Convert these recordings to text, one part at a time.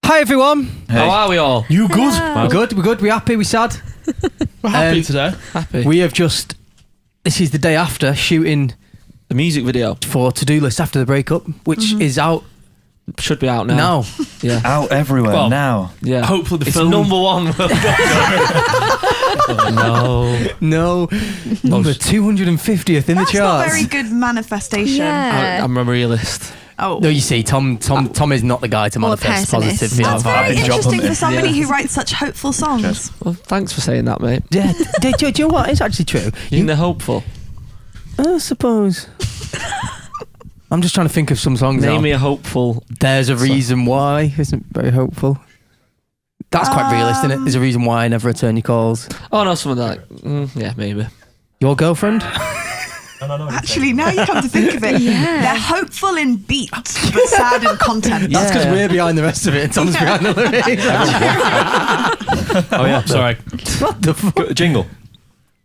Hi everyone. Hey. How are we all? You good? Yeah. We're good. We're happy. We're sad. We're happy today. Happy. We have just. This is the day after shooting the music video for To-Do List After the Breakup, which is out. Should be out now. Yeah. Out everywhere now. Yeah. Hopefully the it's film. number one. No. Number 250th in the charts. That's not a very good manifestation. Yeah. I'm a realist. Oh. No, you see, Tom is not the guy to manifest positive. That's very interesting for somebody who writes such hopeful songs. Cheers. Well, thanks for saying that, mate. Yeah. Do you know what? It's actually true. You think they're hopeful? I suppose. I'm just trying to think of some songs. Name me a hopeful. There's a reason why. Isn't very hopeful. That's quite realistic, isn't it? There's a reason why I never return your calls. Oh no, something like yeah, maybe. Your girlfriend? No. Actually, now you come to think of it, they're hopeful in beat, but sad in content. That's because we're behind the rest of it and Tom's behind the lyrics. Oh yeah, sorry. What the fuck? Jingle.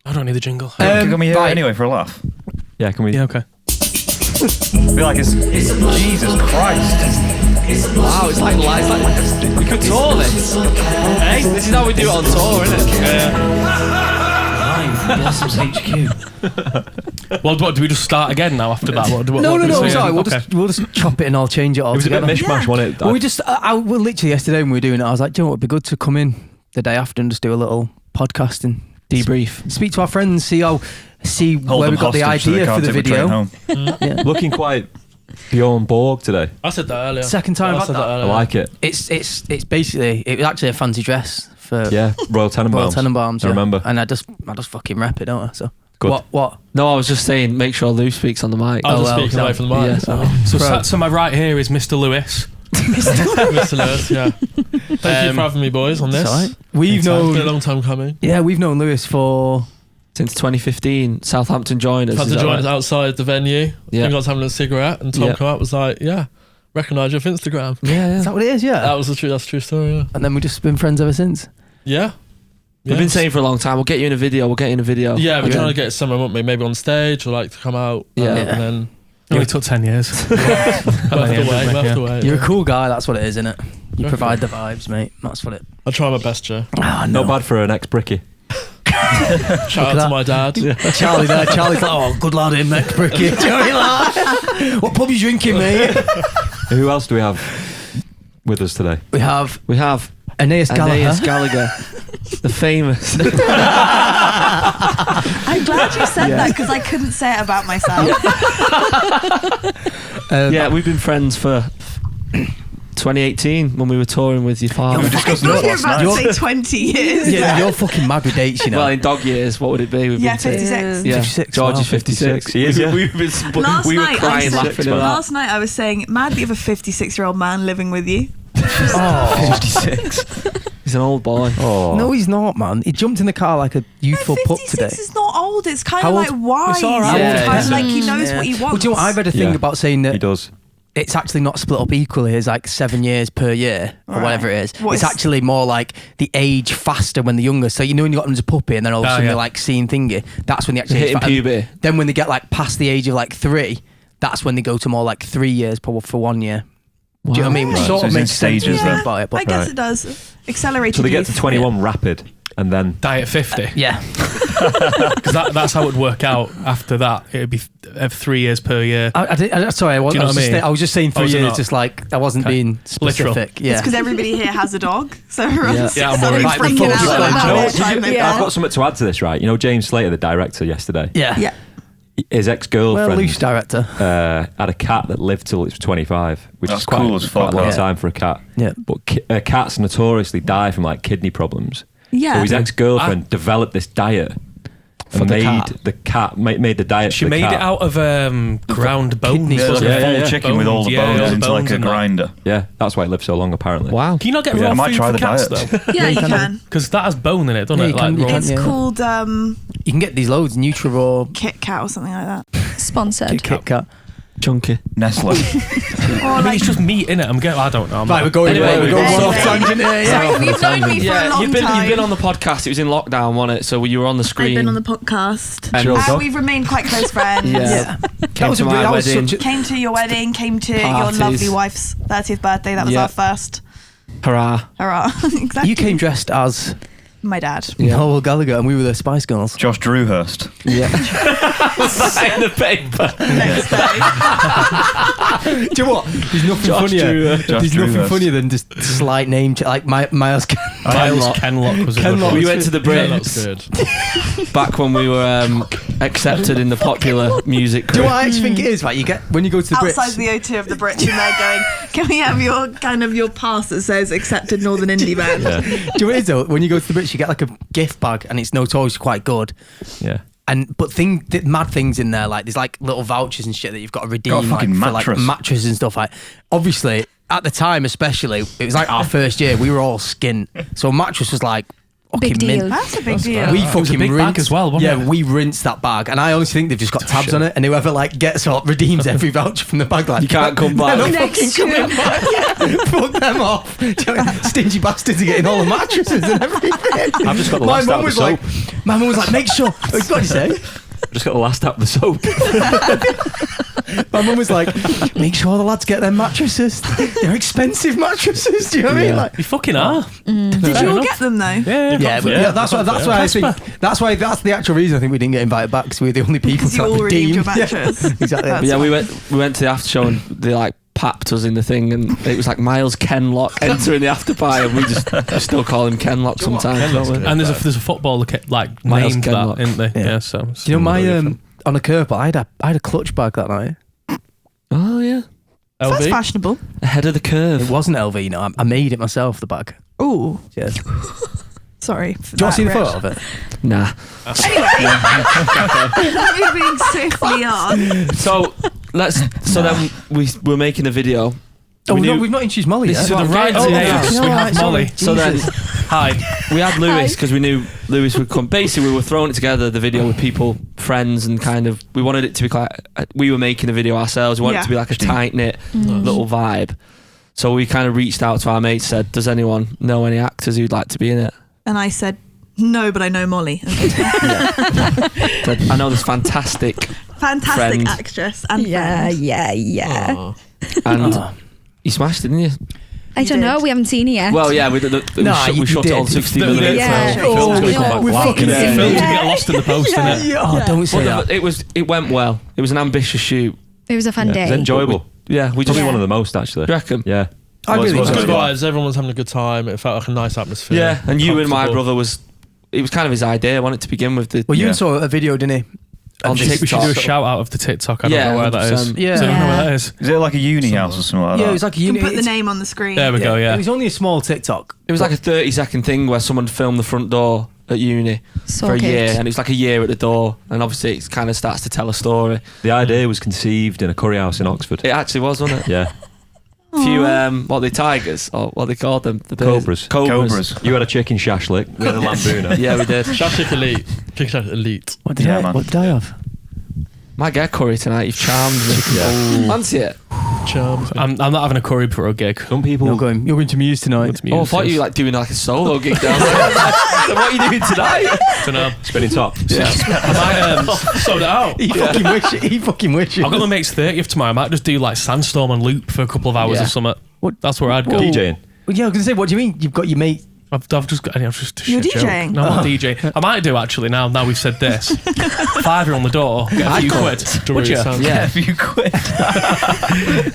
I don't need the jingle. Can we hear it anyway for a laugh? Yeah, can we? Yeah, okay. I feel like it's Jesus Christ. Wow, it's like we could tour this. Hey, this is how we do it on tour, isn't it? Blossom's HQ. Well, what do we just start again now after that? No. Sorry, we'll just chop it and I'll change it all. It was together. a bit mishmash, wasn't it? Well, we just, well, literally yesterday when we were doing it, I was like, do you know what? It'd be good to come in the day after and just do a little podcast and debrief, speak to our friends, see where we got the idea for the video. Looking quite Bjorn Borg today. I said that earlier. Second time I've had that. I like it. It's basically, it was actually a fancy dress for Royal Tenenbaums. I remember. And I just fucking rep it, don't I? So good. What? No, I was just saying, make sure Lou speaks on the mic. I'll just speak away from the mic. Yeah, so my right here is Mr. Lewis. Mr. Lewis, yeah. Thank you for having me, boys, on this. Right. We've known. It's been a long time coming. Yeah, we've known Lewis since 2015. Southampton joined us. Southampton joined us outside the venue. Yeah. I think I was having a cigarette, and Tom came out, was like, "Yeah, recognise you off Instagram." Yeah. Is that what it is? Yeah. That's a true story. Yeah. And then we've just been friends ever since. Yeah. We've been saying for a long time, we'll get you in a video. Yeah, we're trying to get somewhere, won't we? Maybe on stage or like to come out. Yeah. And then. It only took 10 years. We'll have to wait. You're a cool guy, that's what it is, isn't it? You provide the vibes, mate. That's what it. I try my best, Joe. Oh, no. Not bad for an ex-bricky. Shout out to my dad. Charlie's like, oh, good lad him, ex-bricky. What pub you drinking, mate? Who else do we have with us today? We have Anaïs Gallagher. The famous. I'm glad you said that because I couldn't say it about myself. We've been friends for 2018 when we were touring with your father. I thought you were about to say 20 years. Yeah, you're fucking mad with dates, you know. Well, in dog years, what would it be? 56. Yeah, 56. George is 56. He is, yeah. We were crying, laughing at that. Last night I was saying, mad that you have a 56-year-old man living with you. 56. He's an old boy. Oh. No, he's not, man. He jumped in the car like a youthful pup today. 56 is not old. It's kind of like wise. It's all right. Kind of like he knows what he wants. Well, do you know what? I read a thing about saying that he does. It's actually not split up equally as like 7 years per year or whatever it is. It's actually more like the age faster when they're younger. So you know when you got them as a puppy and then all of a sudden they're like seeing thingy. That's when they actually hitting puberty. Then when they get like past the age of like 3, that's when they go to more like 3 years for 1 year. Wow. Do you know what I mean? Which sort of makes sense about it. I guess it does. Accelerated. So they get to 21 rapid and then die at 50. Yeah. Because that's how it would work out after that. It would be 3 years per year. Sorry, I was just saying 3 years, just like I wasn't being specific. Literal. Yeah. It's because everybody here has a dog. So everyone's I'm worried. freaking out about it. I've got something to add to this, right? You know James Slater, the director, yesterday? Yeah. His ex-girlfriend loose director had a cat that lived till it was 25, which is quite, cool as fuck, quite a long time for a cat. Yeah. But cats notoriously die from like kidney problems. Yeah. So his ex-girlfriend developed this diet and made the diet. She made it out of ground bones. Yeah, like a full chicken with all the bones into like a grinder. Yeah, that's why it lived so long apparently. Wow. Can you not get raw food for cats though? Yeah, you can. Because that has bone in it, doesn't it? It's called you can get these loads, Nutri-Raw, Kit Kat or something like that. Sponsored. Kit Kat. Chunky. Nestle. I mean, it's just meat in it. I don't know. Right, we're going off tangent here. Sorry, you've known me for a long time. You've been on the podcast. It was in lockdown, wasn't it? So you were on the screen. I've been on the podcast. And we've remained quite close friends. Came to my wedding. Came to your wedding. Came to your lovely wife's 30th birthday. That was our first. Hurrah. Exactly. You came dressed as my dad. Noel Gallagher, and we were the Spice Girls. Josh Drewhurst. Yeah. Was that in the paper? Next day. Do you know what? There's nothing funnier. There's nothing funnier than just slight name like Miles Kenlock was a good one. We went to the That's Brits good. back when we were accepted in the popular music Do you know group. what I actually think it is? Right, you get when you go to the Outside Brits. the O2 of the Brits, and they're going, can we have your pass that says accepted Northern Indie Band? Do you know what it is though? When you go to the Brits, you get like a gift bag, and it's notoriously quite good. Yeah. But mad things in there, like there's like little vouchers and shit that you've got to redeem, Got a fucking like, mattress. for like mattress and stuff. Like, obviously, at the time, especially, it was like our first year. We were all skint, so a mattress was like fucking Big deal. mint. That's a big deal. We It was a fucking big bag rinsed as well, wasn't it? we rinsed that bag, and I honestly think they've just got tabs on it, and whoever like gets or redeems every voucher from the bag, like You can't come back. they're not Next fucking coming back. Yeah, fuck them off. Do you know, stingy bastards are getting all the mattresses and everything. I've just got the My last mum out of was the like, soap. my mum was like, make sure. What did you say? I've just got the last out of the soap. My mum was like, make sure the lads get their mattresses. They're expensive mattresses. Do you know what I mean? Like, You fucking are. Did you all get them though? yeah, that's why I think that's the actual reason I think we didn't get invited back, because we were the only people Because to you all redeemed your Yeah, mattress. exactly. That's But yeah, fine. we went to the after show and they like papped us in the thing, and it was like Miles Kenlock entering the after pie, and we still call him Kenlock sometimes. Don't we? And there's a footballer like Miles named Kenlock. that, isn't there? Yeah. Yeah. So Do you know my on a curveball? I had a clutch bag that night. Oh yeah, That's LV. fashionable. ahead of the It curve. wasn't LV, I made it myself. The bag. Ooh, Yeah. Do sorry. you want to see the photo of it? Nah. Moving swiftly on. So then we were making a video. Oh, We knew- we've not introduced Molly This yet. is To the what I'm right, getting to. yes, we have Molly. So then, Hi. we had Lewis because we knew Lewis would come. Basically, we were throwing it together, the video with people, friends, and kind of, we wanted it to be like, we were making a video ourselves. We wanted it to be like a tight-knit little vibe. So we kind of reached out to our mates, said, does anyone know any actors who'd like to be in it? And I said, no, but I know Molly. Said, I know this fantastic, Fantastic Friend. actress and Yeah, friend. yeah. and you smashed, didn't you? I don't know. We haven't seen it yet. Well, yeah, we you shot it did. on 60 The- minutes. yeah. Film's gonna come back. we Wow. fucking Yeah. seen Film's it. gonna get lost in the post, innit? Oh, don't say Well, that. it went well. It was an ambitious shoot. It was a fun It day. was enjoyable. Yeah, we just Probably one of the most, actually. Do you reckon? Yeah. I really It was enjoyed good it. vibes. Everyone was having a good time. It felt like a nice atmosphere. Yeah, and you and my Comfortable. brother it was kind of his idea. I wanted to begin with the. Well, you Yeah. saw a video, didn't he? On We should do a TikTok. shout out of the TikTok. I don't Yeah, know where that is. 100%. Yeah. Does anyone know where Yeah. that is? Is it like a uni house or something like Yeah, that? it was like a You can unit. put the name on the screen. There we go. Yeah. It was only a small TikTok. It was like a 30-second thing where someone filmed the front door at uni So for a cute. year, and it was like a year at the door, and obviously it kind of starts to tell a story. The idea was conceived in a curry house in Oxford. It actually was, wasn't it? Yeah. A few what are they, tigers or what they called them? The birds. Cobras. You had a chicken shashlik. We had a lambooner. Yeah, we did. Shashik Elite. Chicken Elite. What did Yeah, I? man. What did I have? Might get curry tonight. You've charmed me. Yeah. Fancy it? Charms. I'm not having a curry for a gig. Some people. You're going to Muse tonight. Oh, I thought you were like doing like a solo gig down there. So what are you doing tonight? Don't know. Spinning top. I might sold it out. He fucking wish. I've got my mate's 30th tomorrow. I might just do like Sandstorm on loop for a couple of hours Yeah. or something. What? That's where I'd go. DJing. Well, yeah, I was gonna say, what do you mean? You've got your mate. I've just You're shit joke. DJing? No, I'm not DJing. I might do actually now we've said this. £5 on the door, get a few quid. Would you? Yeah. If you quit.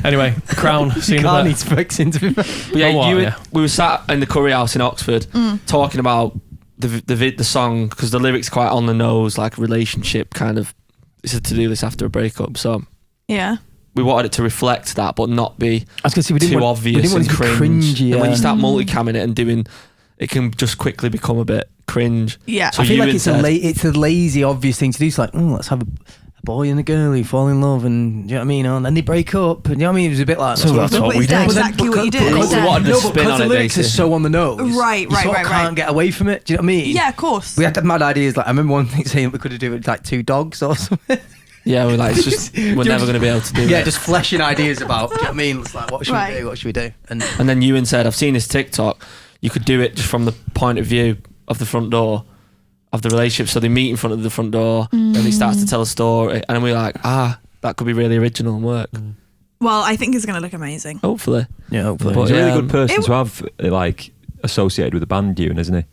Anyway, Crown, scene Car of needs fixing to be fair. But yeah, Oh, what, you yeah. we were sat in the curry house in Oxford talking about the song, because the lyrics are quite on the nose, like relationship kind of. It's a to-do list after a breakup, so Yeah. we wanted it to reflect that, but not be I was gonna say we didn't too want, obvious we didn't want and it to be cringe. cringy. And when Yeah. you start multicamming it and doing, it can just quickly become a bit cringe. Yeah. So I feel you like it's instead- it's a lazy, obvious thing to do. It's like, let's have a boy and a girl who fall in love, and do you know what I mean? And then they break up. And you know what I mean? It was a bit like So that's what we Is that did. exactly what you did? Because we wanted to no, spin because on the it, lyrics are basically. so on the nose. Right, you right, sort right, of can't right. get away from it. Do you know what I mean? Yeah, of course. We had that mad ideas. Like I remember one thing saying we could have do it with like 2 dogs or something. Yeah, we're like, it's just, we're never going to be able to do Yeah, it. just fleshing ideas about. Do you know what I mean? It's like, what should Right. we do? What should we do? And And then Ewan said, I've seen his TikTok, you could do it just from the point of view of the front door of the relationship. So they meet in front of the front door and he starts to tell a story. And then we're like, that could be really original and work. Well, I think it's going to look amazing. Hopefully. Yeah, hopefully. But he's a really good person to have, like, associated with the band, Ewan, isn't he?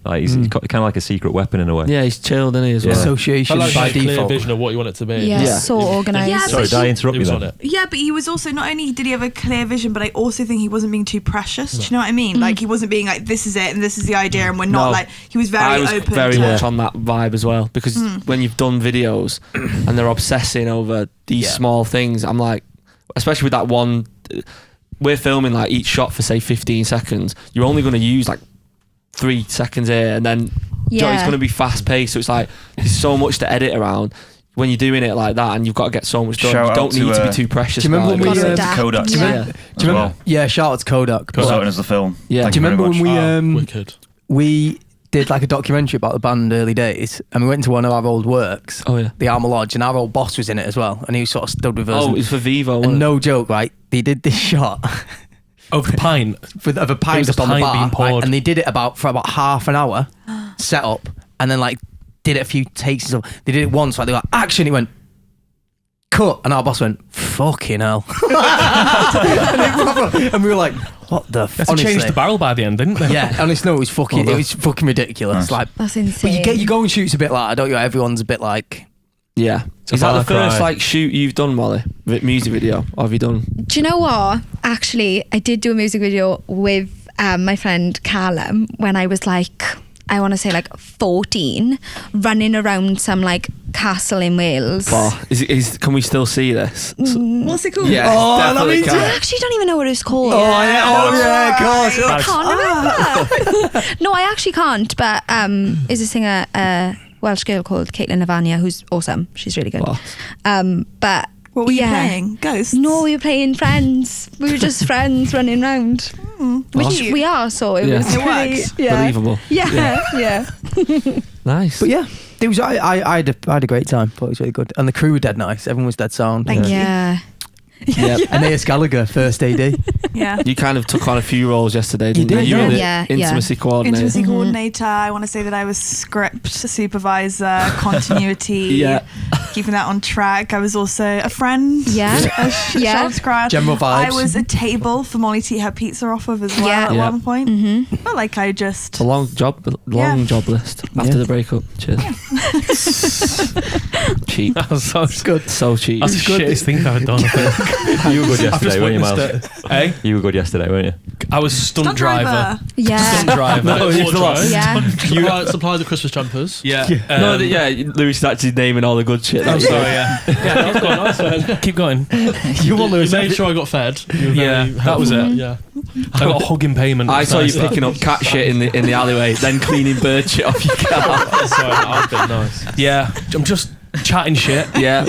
Like, he's kind of like a secret weapon in a way. Yeah, he's chilled, isn't he, as well? Association I like by a clear default. vision of what you want it to be. Yeah, so organised. Yeah, Sorry, did I interrupt He you was then? on it. Yeah, but he was also, not only did he have a clear vision, but I also think he wasn't being too precious. Do you know what I mean? Like, he wasn't being like, this is it and this is the idea, and we're not like, he was very I was open. very to much on that vibe as well, because when you've done videos and they're obsessing over these small things, I'm like, especially with that one, we're filming like each shot for say 15 seconds. You're only going to use like 3 seconds here, and then it's going to be fast paced. So it's like there's so much to edit around when you're doing it like that, and you've got to get so much done. Shout You don't out need to, to be too precious. do you remember about when it. we Kodak. Yeah. do you remember? well. Yeah, shout out to Kodak. Kodak as the film. Yeah. Thank Do you very remember when much. Wicked. we did like a documentary about the band early days, and we went to one of our old works, Oh yeah. the Armour Lodge, and our old boss was in it as well, and he sort of stood with us. Oh, and, it's for Vivo. and no joke, right? They did this shot Of the pint. of a pint was just a on the pint bar, being poured. right? And they did it for about half an hour, set up, and then like did it a few takes and stuff. They did it once, like they were like, action, it went cut, and our boss went, fucking hell. And we were like, what the They had to change the barrel by the end, didn't they? Yeah, honestly, no, it was fucking ridiculous. Nice. Like, That's but insane. you go and shoot's a bit like, don't you? Everyone's a bit like, Yeah. a Is that the far cry. first like shoot you've done, Molly? Music video? Or have you done? Do you know what? Actually, I did do a music video with my friend Callum when I was like, I want to say like 14, running around some like castle in Wales. Oh, can we still see this? What's it called? Yeah. Oh, definitely let me can. I actually don't even know what it was called. of course. I can't remember. No, I actually can't. But is a singer, Welsh girl called Caitlin Lavagna, who's awesome. She's really good. Wow. But What were you playing? Ghosts? No, we were playing Friends. We were just friends running around. Which Cute. we are, so it Yeah. was It really, works. yeah. Believable. Yeah. Nice. But yeah, it was. I had a great time. Thought it was really good, and the crew were dead nice. Everyone was dead sound. Thank you. Yeah. Yeah. Anaïs Gallagher, first AD. Yeah. You kind of took on a few roles yesterday, didn't did, you? You were the yeah. intimacy coordinator. Intimacy coordinator. I want to say that I was script supervisor, continuity, Yeah. keeping that on track. I was also a friend. Yeah. Yeah. Shout scratch. General vibes. I was a table for Molly to eat her pizza off of as well Yeah. at Yeah. one point. Mm-hmm. But like I just It's a long job list after the breakup. Cheers. Cheap. That's good. So cheap. That's the shittest thing I've done, I think. You were good I've just yesterday, weren't you, witnessed Miles? it. Hey? You were good yesterday, weren't you? I was stunt driver. Yeah. Stunt driver. No, you've Wardrobe. lost. Yeah. Supply the Christmas jumpers. Yeah. No, Lewis is actually naming all the good shit. I'm sorry, yeah. Yeah, that was quite nice, man. Keep going. You want Lewis? You made sure I got fed. You were Yeah, very that was helpful. it. Yeah. I got a hugging payment. I It's saw nice, you that. picking up cat shit in the alleyway, then cleaning bird shit off your car. Sorry, that was a bit nice. Yeah, I'm just chatting shit. Yeah.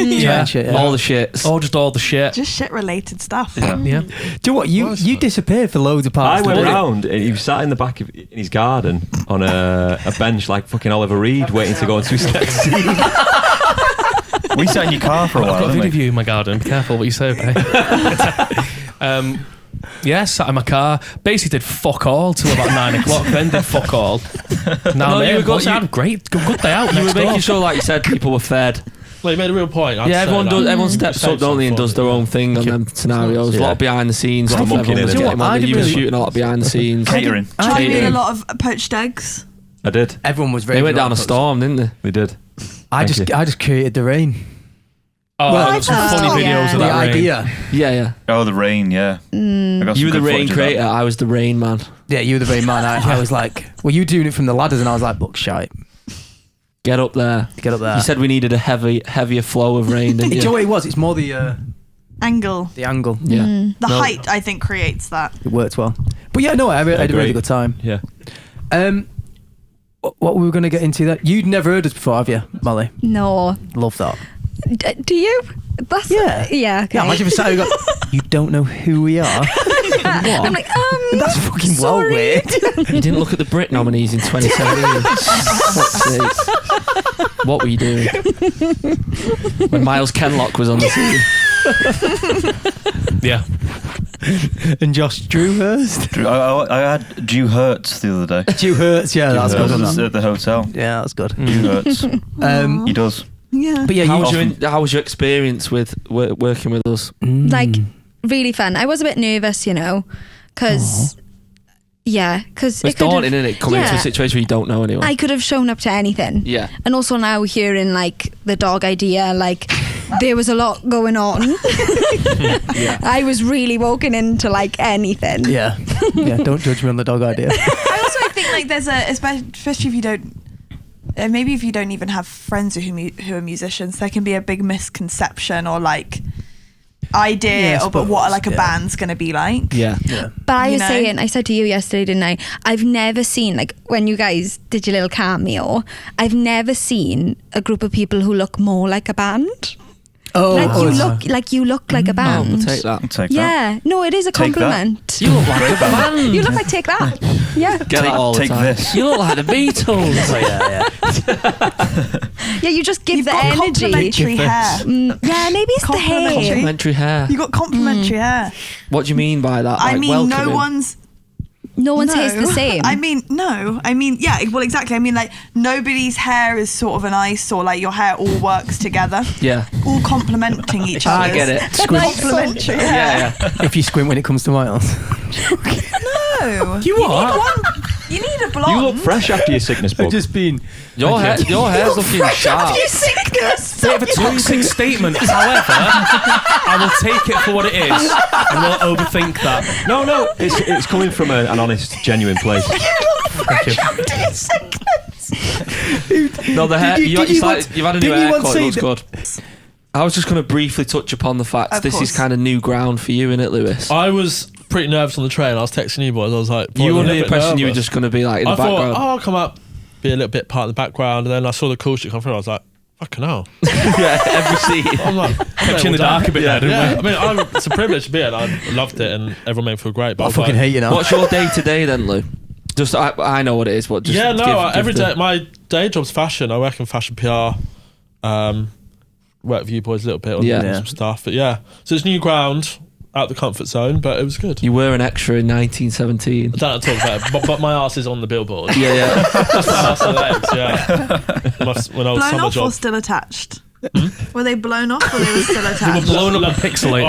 Shit, yeah. All the shits. Just all the shit. just shit related stuff. Yeah. Do you know what? You disappeared for loads of I parts. went didn't you? round and he was sat in the back in his garden on a bench like fucking Oliver Reed waiting to go into his next scene. We sat in your car for a I've while, got a didn't video we? of you in my garden. Be careful what you say, okay? Yeah, sat in my car. Basically did fuck all till about 9 o'clock. Then did fuck all. Now you were I had a great good day out. You were next making door. sure, like you said, people were fed. Well, you made a real point. Yeah, everyone steps up, don't they, and does their own thing on them scenarios. A lot of behind the scenes Just stuff. mucking Everyone was in, getting innit? on. I You were didn't shooting a lot behind the scenes. Catering. I did a Catering. lot of poached eggs. I did. Everyone was very. They went down a storm, didn't they? We did. I Thank just created the rain. Oh, Well, there was some I funny thought- videos of The that rain. idea. Yeah. Oh, the rain, yeah. I got You some were the good rain footage of creator. that. I was the rain man. Yeah, you were the rain man. I was like, well, you doing it from the ladders, and I was like, look, shite, Get up there. get up there. You said we needed a heavier flow of rain, didn't Do you know you? what it was? It's more the Angle. angle. Yeah. The No. height, I think, creates that. It worked well. But yeah, no, I had a really great. good time. Yeah. What were we going to get into that? You'd never heard us before, have you, Molly? No. Love that. Do you? That's Yeah. Yeah. Okay. Yeah, imagine if somebody got, you don't know who we are. I'm like, That's fucking well sorry. weird. You didn't look at the Brit nominees in 2017. Fuck's sake. What were you doing? When Miles Kenlock was on the scene. Yeah. And Josh Drewhurst. I had Drew Hurts the other day. Drew Hurts, yeah, that's Hurts good. was That. at the hotel. Yeah, that's good. Drew Hurts. Um, He does. Yeah. but yeah, How you was, how was your experience with working with us? like really fun. I was a bit nervous, because it's daunting, isn't it? Coming into a situation where you don't know anyone. I could have shown up to anything. Yeah. And also now hearing like the dog idea, like there was a lot going on. I was really walking into like anything. Yeah. Don't judge me on the dog idea. I also think like there's especially if you don't, maybe if you don't even have friends who are musicians, there can be a big misconception or like idea of what like a band's gonna be like. Yeah. But I said to you yesterday, didn't I? I've never seen, like, when you guys did your little cameo, I've never seen a group of people who look more like a band. You look like a band. I'll take that. Take that. Yeah, no, it is a compliment. You look like a band. You look like Take That. Yeah. Get it all the Take time. this. You look like the Beatles. Yeah, you just give You've the got energy. complimentary hair. Yeah, maybe it's the hair. Complimentary hair. You got complimentary hair. What do you mean by that? I Like, mean, welcoming? No one's hair's the same. I mean, yeah, well, exactly. I mean, like, nobody's hair is sort of an ice, or like your hair all works together. Yeah. All complementing each other. I get it. Complimentary hair. Yeah. If you squint when it comes to Miles. No. You what? You need a blonde. You look fresh after your sickness, bug. Just been. Your hair's looking sharp. sickness. Bit of a toxic statement. However, I will take it for what it is and won't overthink that. No, it's coming from an honest, genuine place. No, the hair. You've had a new haircut. It looks good. I was just going to briefly touch upon the fact this is kind of new ground for you, innit, Lewis? I was pretty nervous on the train. I was texting you boys. I was like, You were under the bit impression you were nervous. just going to be like in the I background. thought, I'll come up, be a little bit part of the background, and then I saw the cool shit come through. I was like, fucking hell. Yeah, every scene. I'm like, kept you in the dark a bit there, didn't we? I mean, it's a privilege to be here. I loved it, and everyone made me feel great. But I fucking hate you now. What's your day to day then, Lou? Just I know what it is, but just every day. My day job's fashion. I work in fashion PR. Work with you boys a little bit on some stuff, but so it's new ground, out the comfort zone, but it was good. You were an extra in 1917. I don't know how to talk about it, but my arse is on the billboard. Yeah. Just my arse and legs, when I was Blown summer off job. or still attached? Were they blown off or they were still attached? They were blown up and pixelated.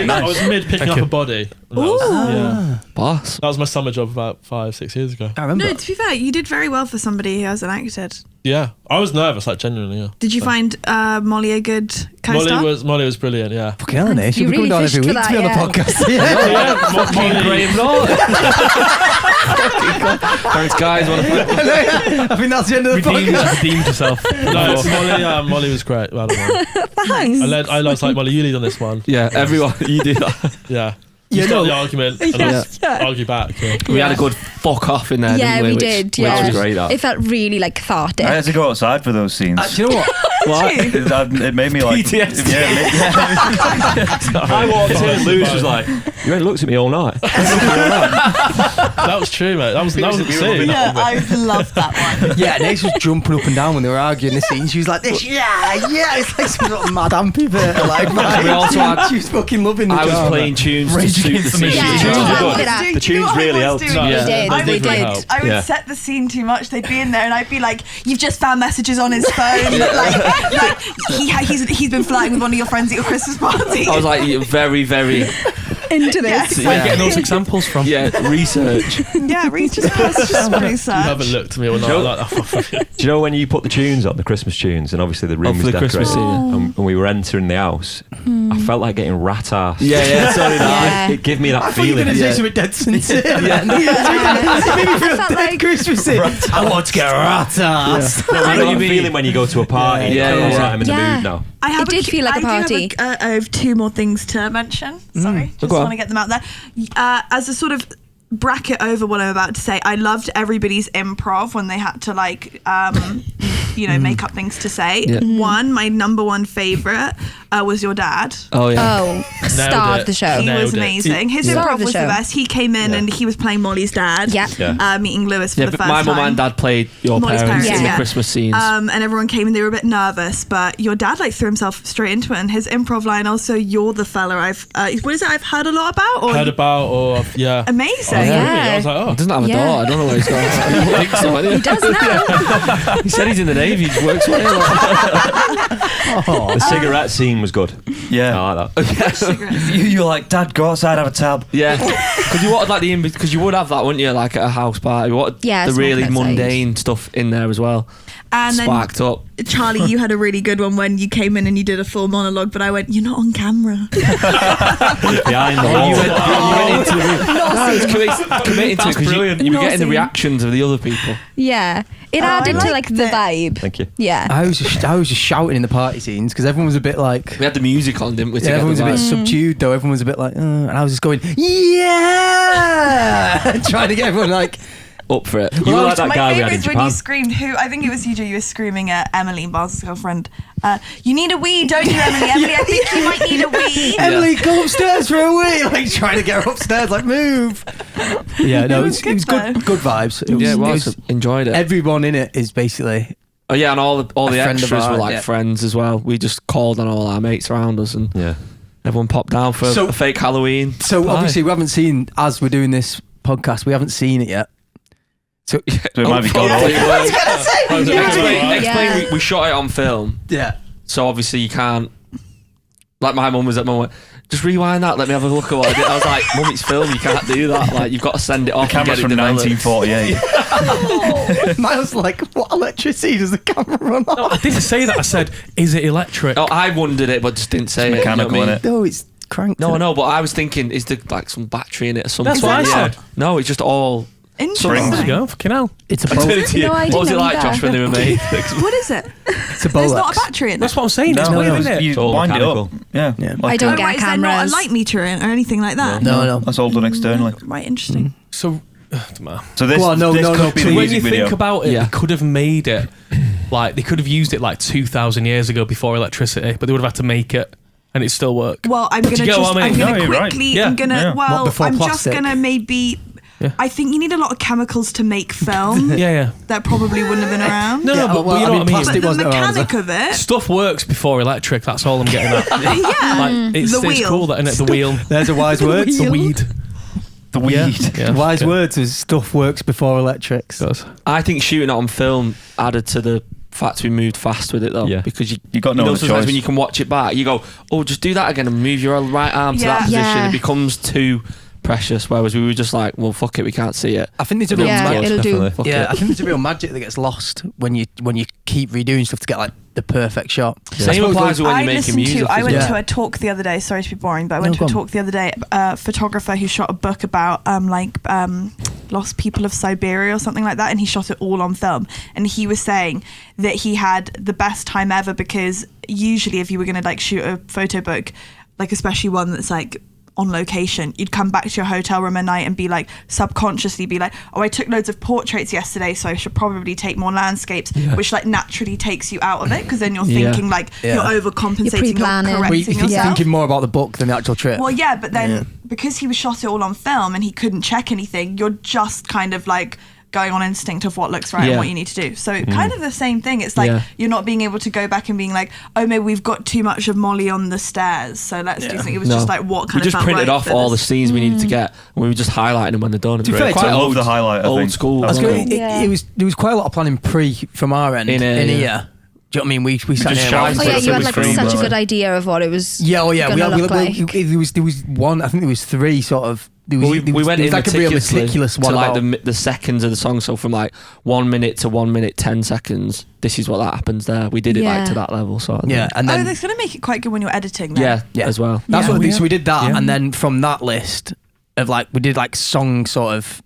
I was mid picking up a body. And Boss. that was my summer job about 5-6 years ago. I remember. No, to be fair, you did very well for somebody who hasn't acted. Yeah, I was nervous, like genuinely. Yeah. Did you find Molly a good co-star? Molly was brilliant. Yeah. Fucking hell, Anaïs. She'll be really coming down every fished week for to be on the that, podcast. Fucking Graham Norton. Thanks, guys. I think that's the end of the podcast. Redeemed yourself. No, it's Molly was great. I don't know. Thanks. I was like, Molly, you lead on this one. Yeah, everyone. You do that. Yeah. Yeah, You start no. the argument and I'll argue back. Yeah. We had a good fuck off in there, Yeah, didn't we? we did. Which Yeah, was great, that. It felt really like cathartic. I had to go outside for those scenes. Do you know what? It made me like PTSD. I walked in and Lewis was like, you ain't looked at me all night. That was true, mate. That was the scene. Yeah, I loved that one. Yeah, Anaïs was jumping up and down when they were arguing the scene. She was like this, it's like some sort of mad amphitheatre. Like, We also had- she was fucking loving the I was drama. playing tunes to Rage suit the Against the scene. Machine. Yeah, tunes I are good. loved it. The tunes really helped. No, We did. I They would, really helped. I would Yeah. set the scene too much. They'd be in there, and I'd be like, "You've just found messages on his phone. like he's been flirting with one of your friends at your Christmas party." I was like, very, very, Into this. Where are you getting those examples from? research. yeah, reach just research. You haven't looked at me all night like that. Do you know when you put the tunes on, the Christmas tunes, and obviously the room for was the Christmas decorated, scene, and we were entering the house, I felt like getting rat-arsed. Yeah, so did I. Yeah. It gave me that I thought you were feeling. going to say something dead sincere. I felt like Christmassy. I want to get rat-ass. No, you know What do you that mean? feeling when you go to a party. Yeah, and yeah. I'm in the Yeah. mood now. It did feel like a party. I have two more things to mention. Sorry, just Go on. want to get them out there. As a sort of bracket over what I'm about to say, I loved everybody's improv when they had to like, make up things to say. Yeah. My number one favourite was your dad. Oh, yeah. Oh, star of the show. He Nailed was it. amazing. His Star of improv the was the show. best. He came in and he was playing Molly's dad. Yeah. Meeting Lewis for Yeah, the but first my time. mum and dad played your Molly's parents in the yeah. Christmas scenes. And everyone came and they were a bit nervous, but your dad like threw himself straight into it. And his improv line also, "You're the fella I've what is it? I've heard a lot about." Or Heard about or yeah. amazing. Oh, Yeah. really? I was like, He oh. doesn't have a Yeah. daughter. I don't know where he's going. I don't think so. He does now. He said he's in the Navy. He works for it. The cigarette scene Grim was good. Yeah. I like that. You're like, Dad, go outside, have a tab. Yeah, because you wanted like because you would have that, wouldn't you? Like at a house party, you wanted the really mundane stuff in there as well. And sparked up. Charlie, you had a really good one when you came in and you did a full monologue, but I went, "You're not on camera." Behind the wall. You went into the committing to it because you were getting the reactions of the other people. Yeah, it added to like the vibe. Thank you. Yeah, I was just shouting in the party scenes because everyone was a bit like. We had the music on, didn't we? Yeah, everyone was a bit subdued though. Everyone was a bit like, and I was just going, yeah, trying to get everyone like. Up for it. You were like that My guy we had favourite in is when Japan. you screamed, I think it was you, you were screaming at Emily, Bars' girlfriend, you need a wee, don't you, Emily? Emily, I think you might need a wee. Emily, go upstairs for a wee. Like trying to get her upstairs, like move. Yeah, no, it was good vibes. It was. Enjoyed it. Everyone in it is basically. Oh yeah, and all the extras were like yeah. friends as well. We just called on all our mates around us, and everyone popped down for a fake Halloween. So obviously we haven't seen, as we're doing this podcast, we haven't seen it yet. So it might be gone. Explain. We shot it on film. Yeah. So obviously you can't. Like my mum was at my moment. Just rewind that. Let me have a look at what I did. I was like, Mum, it's film. You can't do that. Like you've got to send it off. The camera's from 1948. Miles like, what electricity does the camera run on? No, I didn't say that. I said, is it electric? Oh, I wondered it, but just didn't say it. Mechanical, you know what I mean? No, it's cranked. No, I know, but I was thinking, is there like some battery in it or something? That's what I said. No, it's just all. Interesting. There you go. Fucking hell. It's a I turned bolt. it to you. No, I What was it didn't like, either. Josh, when they were made? What is it? It's a There's Bolex. not a battery in it. That's what I'm saying. It's No, weird, no, isn't it? you It's all wind it up. mechanical. Yeah. Yeah. I don't get Is there not a cameras. light meter in it or anything like that? No. That's all done externally. Right, interesting. So, doesn't matter. So this, Go on, no, this no, could no, be so the When music you video. think about it, Yeah. they could have made it like they could have used it like 2,000 years ago before electricity, but they would have had to make it, and it still work. Well, I'm gonna you get what I mean? I'm gonna No, you're right. quickly. Yeah. I'm gonna. Yeah. Well, What, before I'm plastic? just gonna maybe. Yeah. I think you need a lot of chemicals to make film. Yeah. That probably wouldn't have been around. No, Yeah, but well, you know I mean, what I mean. plastic But the wasn't around, mechanic of it. Stuff works before electric. That's all I'm getting at. Yeah. Like, it's The wheel. cool that, isn't it? The wheel. There's a wise word. The weed. The weed. Yeah. Wise words is stuff works before electrics. Does. I think shooting it on film added to the fact we moved fast with it though. Yeah. Because you got no other sometimes choice. when you can watch it back, you go, oh, just do that again and move your right arm to that Yeah. position. Yeah. It becomes too precious. Whereas we were just like, well, fuck it, we can't see it. I think there's a real Yeah, magic. it'll do. Definitely. Fuck Yeah, it. I think there's a real magic that gets lost when you keep redoing stuff to get like the perfect shot. Same applies when I you're making listened music. to. I as went well. to a talk the other day. Sorry to be boring, but I went No, to a go on. talk the other day. A photographer who shot a book about lost people of Siberia or something like that, and he shot it all on film. And he was saying that he had the best time ever because usually, if you were going to like shoot a photo book, like especially one that's like on location, you'd come back to your hotel room at night and be like subconsciously be like, oh, I took loads of portraits yesterday, so I should probably take more landscapes, which like naturally takes you out of it because then you're thinking like you're overcompensating, You're pre-planning. you're Well, correcting you're yourself. thinking more about the book than the actual trip. Well, yeah, but then because he was shot it all on film and he couldn't check anything, you're just kind of like going on instinct of what looks right and what you need to do. So kind of the same thing. It's like you're not being able to go back and being like, oh, maybe we've got too much of Molly on the stairs, so let's do something. It was just like what kind we of just felt printed right off for all the this. scenes we needed to get, and we were just highlighting them when they're done. To be fair, Quite I love old, the highlight, I old think. school. That's There Yeah. was quite a lot of planning pre from our end in a year. Do you know what I mean? We sat just here. shouted Oh So yeah, it's you a had like screen, such a right? good idea of what it was. Yeah, oh yeah. gonna look like. There was one. I think there was three sort of. There was, Well, there we was, went there in was like a real meticulous to one like about. the seconds of the song. So from like 1 minute to 1 minute 10 seconds, this is what that happens there. We did it like to that level. So Yeah, and Oh, then that's going to make it quite good when you're editing then. yeah, as well. that's Yeah. what. So we did that, Yeah. and then from that list of like we did like song sort of.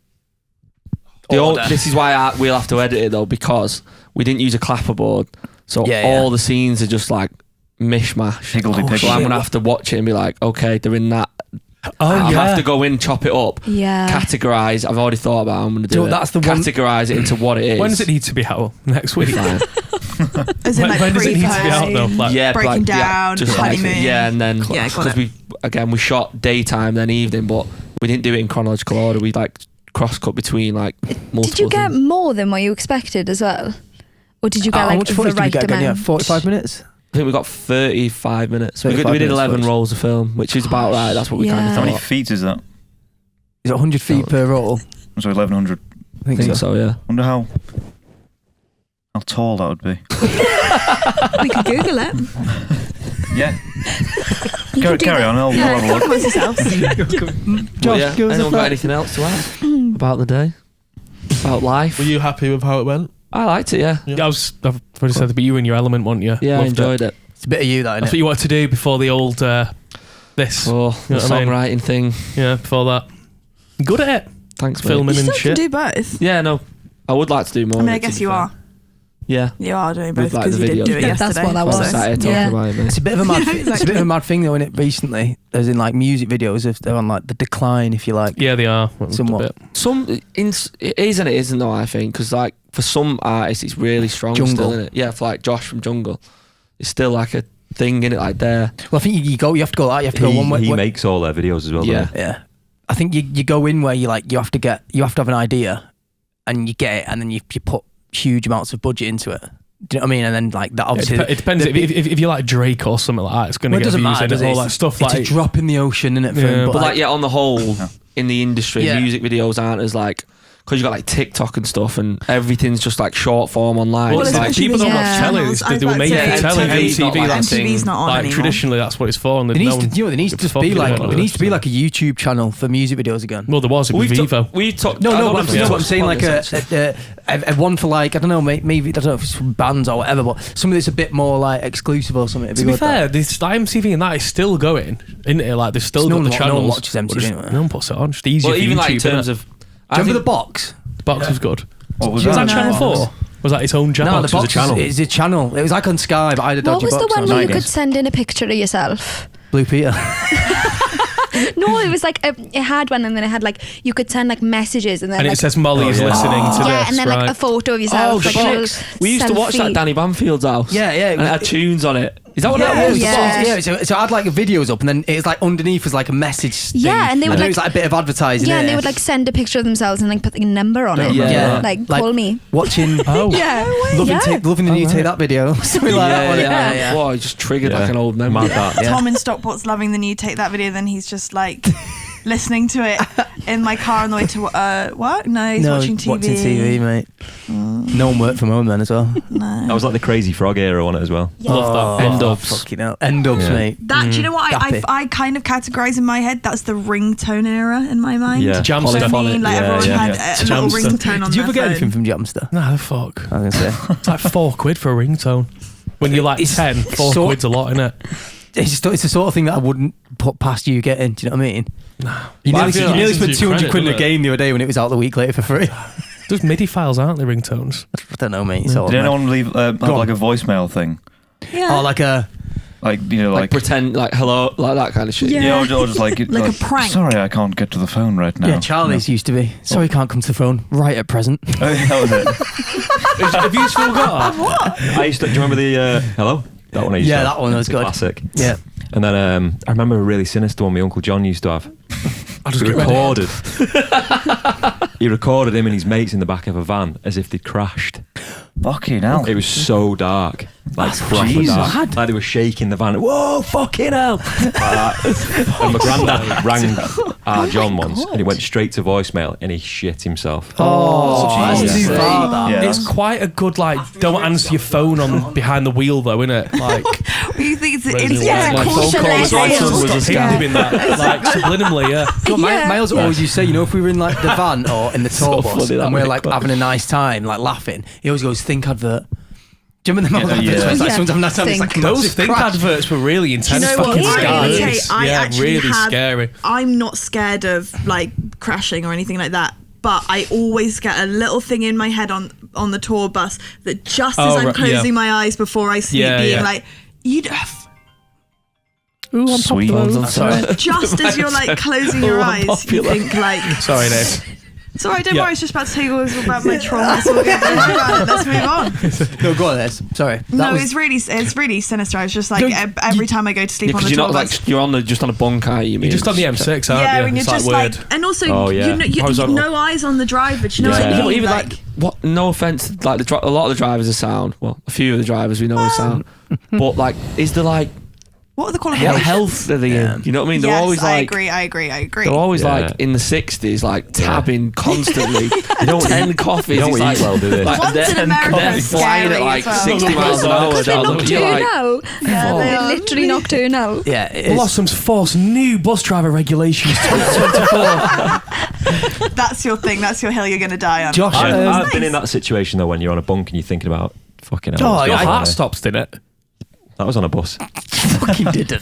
This is why we'll have to edit it though, because we didn't use a clapperboard, so all the scenes are just like mishmash. Higgledy-piggledy. So I'm gonna have to watch it and be like, okay, they're in that. I'll have to go in, chop it up, categorize. I've already thought about how I'm gonna do it. That's the one. Categorize it into what it is. When does it need to be out? Next week. Fine. As in like When does it need to be out though? pre-post. Like, Yeah, breaking like, down, just like, honeymoon. yeah, and then Yeah, got because we shot daytime then evening, but we didn't do it in chronological order. We like cross cut between like multiple. Did you get things. more than what you expected as well, or did you get How like much the footage did we right get again? Yeah, amount? 45 minutes. I think we got 35 minutes. 35 we did minutes 11 footage. rolls of film, which is about right. That's what we kind of Yeah. How many thought. feet is that? Is it 100 feet per roll? So 1,100. I think I think so. so, yeah. Wonder how tall that would be. We could Google it. Yeah. Carry on. I'll have a look. Compliments yourselves. Well, yeah. Anyone got anything else to add about the day? About life? Were you happy with how it went? I liked it, yeah. I've already said to be you in your element, weren't you? Yeah, I enjoyed it. It's a bit of you, that, That's what you wanted to do before the old this. Oh, You the know what I mean? songwriting thing. Yeah, before that. Good at it. Thanks, mate. Filming You and still can shit. do both. Yeah, no. I would like to do more. I mean, of I it, to guess be you fair. are. Yeah. You are doing both With, like, because the you did do videos. it Yeah, yesterday. that's what that I was was. excited talking Yeah. about it, mate. It's a bit of a mad. It's a bit of Exactly. a mad thing though, isn't it? Recently, as in like music videos, if they're on like the decline, if you like. Yeah, they are. Somewhat. A bit. It is and it isn't though, I think, because like for some artists it's really strong Jungle. still, isn't it? Yeah, for like Josh from Jungle, it's still like a thing in it, like there. Well, I think you have to go like you have to go one way. He makes all their videos as well. Yeah. doesn't he? Yeah, I think you go in where you have to have an idea, and you get it, and then you put huge amounts of budget into it. Do you know what I mean? And then like that obviously It depends. If you like Drake or something like that, it's going to Well, it get doesn't views matter, and does it? all that stuff. It's Like a drop in the ocean, isn't it? Yeah. But like, yeah, on the whole, in the industry, Yeah. music videos aren't as like, because you got like TikTok and stuff, and everything's just like short form online. Well, it's it's like like people don't watch Yeah. telly. Channels, I was They were about to made say, for telly. MTV's not MTV, like that's that thing. MTV's not on like anymore. traditionally, that's what it's for. And There needs to just be like a YouTube channel for music videos again. Well, there was with Vivo. We talked. No, but I'm saying like a one for like I don't know, maybe I don't know if it's from bands or whatever, but something that's a bit more like exclusive or something. To be fair, this MTV and that is still going, isn't it? Like they've still No got the one channels. watches MTV Just- anyway. No one puts it on. Just easier Well, for even YouTube, like in terms innit? of, Do you remember the box? The box was good. What was Was that that? Channel 4? Was that its own channel? No, the box is a channel. It was like on Sky, but I had a What dodgy was box. the one on where you it. could send in a picture of yourself? Blue Peter. No, it was like it had one, and then it had like you could send like messages, and then And like, it says Molly is listening to this. yeah, and then like right? a photo of yourself. the like a little box. We used to watch that selfie. at Danny Banfield's house. Yeah, yeah. And it had tunes on it. Is that what Yeah, that was? yeah. So I had like videos up, and then it was like underneath was like a message. Thing. Yeah, and they would then like- it was like a bit of advertising. Yeah, and innit? they would like send a picture of themselves and like put a number on it. Yeah. Like call me. watching. Oh, Yeah, Loving, yeah. loving the new Take That video. Something like that. wasn't it? yeah. Whoa, it just triggered like an old memory. Mad that. Yeah. Tom in Stockport's loving the new Take That video, then he's just like listening to it in my car on the way to work. No, he's watching TV. Watching TV, mate. No one worked from home then as well. No. That was like the Crazy Frog era on it as well. Love that. End ups. Fucking hell. End ups, Yeah. mate. That, do you know what Dappy. I kind of categorize in my head? That's the ringtone era in my mind. Yeah. Do you know what I Jamster. mean? Like Yeah, everyone yeah. had a little Jamster. ringtone on Did you their ever get phone. anything from Jamster? Nah, the fuck. I was going to say. It's like £4 for a ringtone. When you're like It's 10, £4 so- quid's a lot, innit? It's the sort of thing that I wouldn't put past you getting. Do you know what I mean? You But I nearly, feel you like nearly it's spent just 200 credit, quid in a isn't it? game the other day when it was out the week later for free. Just MIDI files, aren't they, ringtones? I don't know, mate. It's all Did right. anyone leave have Go on. like a voicemail thing? Yeah. Oh, like a. Like, you know, Like like pretend, like hello, like that kind of shit. Yeah. yeah, or just like Like a prank. Sorry, I can't get to the phone right now. Yeah, Charlie's used to be. Sorry, can't come to the phone right at present. Oh, that was it. Have you still got that? I used to. Do you remember the hello? That one I used Yeah, to have. that one was good. Classic. Yeah. And then I remember a really sinister one my Uncle John used to have. I'll just He get rid of it. recorded. He recorded him and his mates in the back of a van as if they'd crashed. Fucking hell. It was so dark, like proper Jesus. dark. Like they were shaking the van. Whoa, fucking hell! Like that. And my granddad rang our John once, and he went straight to voicemail, and he shit himself. Oh, that's Jesus. too far, that. Yeah. It's quite a good, like, don't answer your phone on behind the wheel, though, innit? Like, You think it's Yeah, My phone caution call was like lights. was a stop scam. doing that. Like, subliminally, yeah. You know, Yeah. Miles always used to say, you know, if we were in like the van or in the tour So bus funny, that and we're mate, like quite. having a nice time, like laughing, he always goes, think advert. Do you remember the Miles Yeah, adverts? yeah. where it's like, Yeah, someone's having a nice time, it's like think. Those massive Think crash. adverts were really intense. Do you know what? Fucking I scary. would say I Yeah, actually really have- scary. I'm not scared of like crashing or anything like that. But I always get a little thing in my head on the tour bus that just as Oh, I'm right, closing yeah. my eyes before I sleep, Yeah, being yeah. like, you Ooh, I'm Sweet. popular. Sorry. just as you're like closing your Oh, eyes, you unpopular. think like, Sorry, Nate. it's alright, don't Yeah. worry, it's just about to tell you all about my trauma. It's all good, don't worry about it, let's move on. No, go on, this. Sorry. That No, was, it's really sinister. I was just like No, every time I go to sleep on Because the you're tour not bus. like you're on the just on a bunk, are you? You're just on the M6, aren't Yeah, you? and you're It's just weird. like, and also Oh, yeah. you Horizontal. no eyes on the driver. Do you know what I Yeah. mean? Even like what? No offense, like a lot of the drivers are sound. Well, a few of the drivers we know are sound. But like, is there like What are the qualifications? What health are they in? You know what I mean? They're Yes, always I like. agree. They're always like in the 60s, like tabbing constantly. You don't 10 coffees. You don't it's eat like, well, do they? like, Ones in America they're are flying scary at like as well. 60 miles an hour Because they're down the you're like, nocturnal. They're literally nocturnal. Yeah, it is. Blossom's force new bus driver regulations 2024. That's your thing. That's your hill you're going to die on. Josh, I've been in that situation though when you're on a bunk and you're thinking about fucking hell. Oh, what's Your going on heart here? stops, didn't it? That was on a bus. fucking didn't.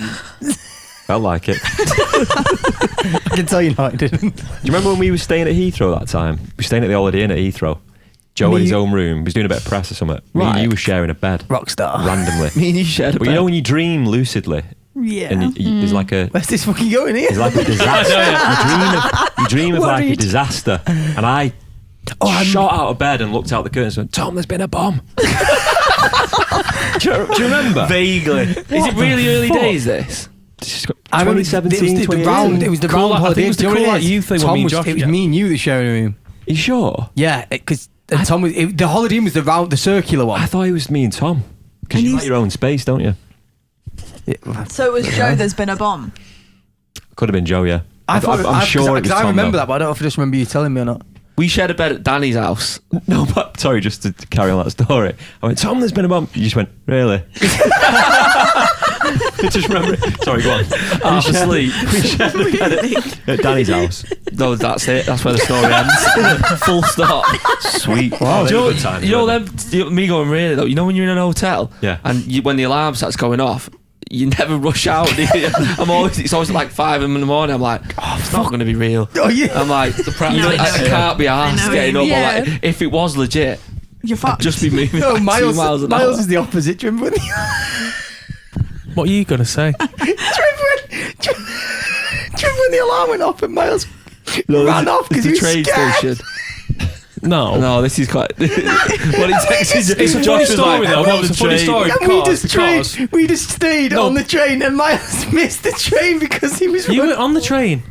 Felt like it. I can tell you, no, it didn't. Do you remember when we were staying at Heathrow that time? We were staying at the Holiday Inn at Heathrow. Joe Me- in his own room, he was doing a bit of press or something. Me Right. and you were sharing a bed Rockstar. randomly. me and you shared a But bed. you know when you dream lucidly Yeah. and there's like a Where's this fucking going here? there's like a disaster. You dream of like a disaster, and I shot out of bed and looked out the curtains and went, Tom, there's been a bomb. do you remember? Vaguely. Is it really early fuck? days, this? I remember 2017, it was the round. It was the Cool, round I think holiday. it was the Do you know cool what like it is? you thing when Tom me and was, Josh it was did. me and you that shared room. You sure? Yeah, because Tom was the holiday Inn was the round, the circular one. I thought it was me and Tom. Because And you you- like your own space, don't you? So it was Joe. There's been a bomb. Could have been Joe, yeah. I thought I'm sure it was because I Tom, remember though. that, but I don't know if I just remember you telling me or not. We shared a bed at Danny's house. No, but sorry, just to carry on that story. I went, Tom, there's been a bomb. You just went, really? Just remember it. Sorry, go on. Half asleep. We shared a bed at Danny's house. No, that's it. That's where the story ends. Full stop. Sweet. Wow. Do you know, good times, you know weren't them, me going really though, you know when you're in an hotel Yeah. and when the alarm starts going off, you never rush out, do you? It's always like 5 in the morning. I'm like, it's not going to be real. Oh yeah. I'm like, I can't be arsed know getting what up. you I'm mean. like, if it was legit, You're I'd fucked. just be moving No, like 2 Miles. miles an hour. Miles is the opposite. Do you remember when What are you going to say? the alarm went off and Miles ran off because It's he the was train scared? station. No. No, this is quite. What he texted It's a funny story though. No, it's a funny story And because we just stayed No. on the train and Miles missed the train because he was. you were on the train.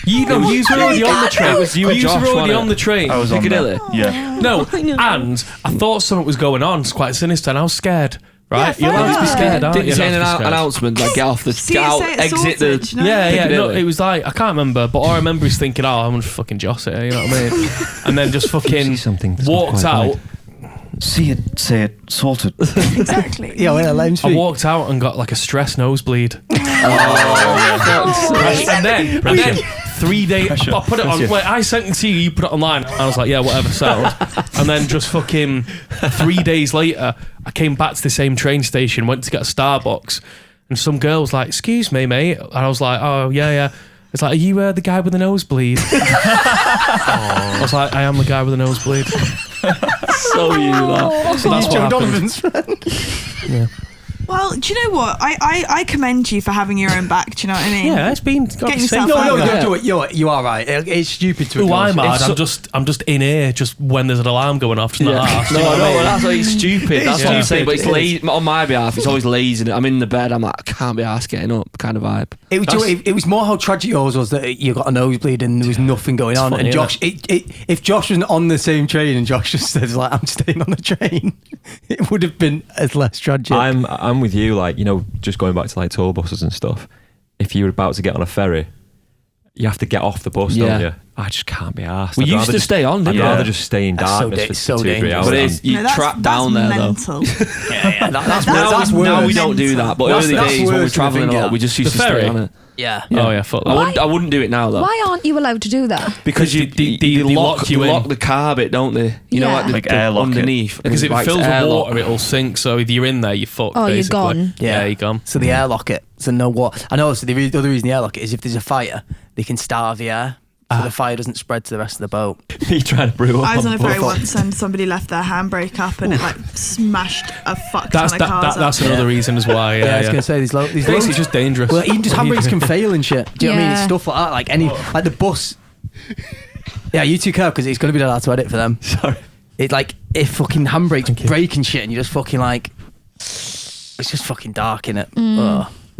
You know, you were already on the train. It was you and Josh, were already wasn't it? on the train. I was on Piccadilly. there. Yeah. No, and I thought something was going on. It's quite sinister, and I was scared. Right? Yeah, You're allowed to be fair scared, aren't Didn't you? you say You're an allowed to be scared. announcement like get off the See, get out, say it's exit sorted, the. you know? Yeah, yeah. No, Piccadilly. it was like I can't remember, but all I remember is thinking, "Oh, I'm gonna fucking joss it," you know what I mean? And then just fucking See something that's not walked quite out. right. See it, say it, sorted. Exactly. Yeah, well, Lime I Street. walked out and got like a stress nosebleed. Oh, and then 3 days. I put it on. Wait, I sent it to you. You put it online. I was like, yeah, whatever, settled. And then just fucking 3 days later, I came back to the same train station, went to get a Starbucks, and some girl was like, "Excuse me, mate," and I was like, "Oh yeah, yeah." It's like, "Are you the guy with the nosebleed?" I was like, "I am the guy with the nosebleed." so you that. So that's what Joe happened. Donovan's friend. Yeah. Well, do you know what? I commend you for having your own back. Do you know what I mean? Yeah, it's been. Get yourself No, out no, there. you are right. It's stupid to. Who ignore I'm it. mad. If I'm just in here just when there's an alarm going off. Just not asked. No, You know what I mean? that's like it's stupid. That's what I'm stupid. saying. But it's It is. lazy on my behalf. It's always lazy. I'm in the bed. I'm like, I can't be asked getting up. Kind of vibe. It was more how tragic yours was that you got a nosebleed and there was nothing going on. funny, And Josh, if Josh wasn't on the same train and Josh just says like, "I'm staying on the train," it would have been as less tragic. I'm with you, like, you know, just going back to like tour buses and stuff. If you're about to get on a ferry, you have to get off the bus, Yeah. don't you? I just can't be arsed. We I'd used rather to just stay on, I'd didn't you? rather just stay in That's so darkness da- for so 2 or 3 dangerous. hours. But and- it's you No, that's- trapped down there though. mental. that's That's worse. Now we worse. don't do that. But That's- early that's days when we're worse than travelling a the lot, thing, we just used The to stay ferry? on it. Yeah. Oh yeah, fuck that. I wouldn't do it now though. Why aren't you allowed to do that? Because They lock you in. lock the car bit, don't they? You know, Yeah. like the, Like the airlock it. underneath. Because if it Like fills with airlock. water, it'll sink. So if you're in there, you're fucked. Oh, you're basically. gone. Yeah, you're gone. So the airlock it. So no what? I know. So the other reason the airlock it is if there's a fire, they can starve the air, so the fire doesn't spread to the rest of the boat. you trying to brew up. I was on a ferry both. once and somebody left their handbrake up and it like smashed a fuck ton That's of cars that's up. another reason as why. Yeah, I Yeah, was gonna say these Basically, loads. it's just dangerous. Well, even just handbrakes can fail and shit. Do you know what I mean? It's Yeah. stuff like that. Like any, like the bus. Yeah, you two care because it's gonna be hard to edit for them. Sorry. It like if fucking handbrakes break and shit, and you just fucking like, it's just fucking dark in it.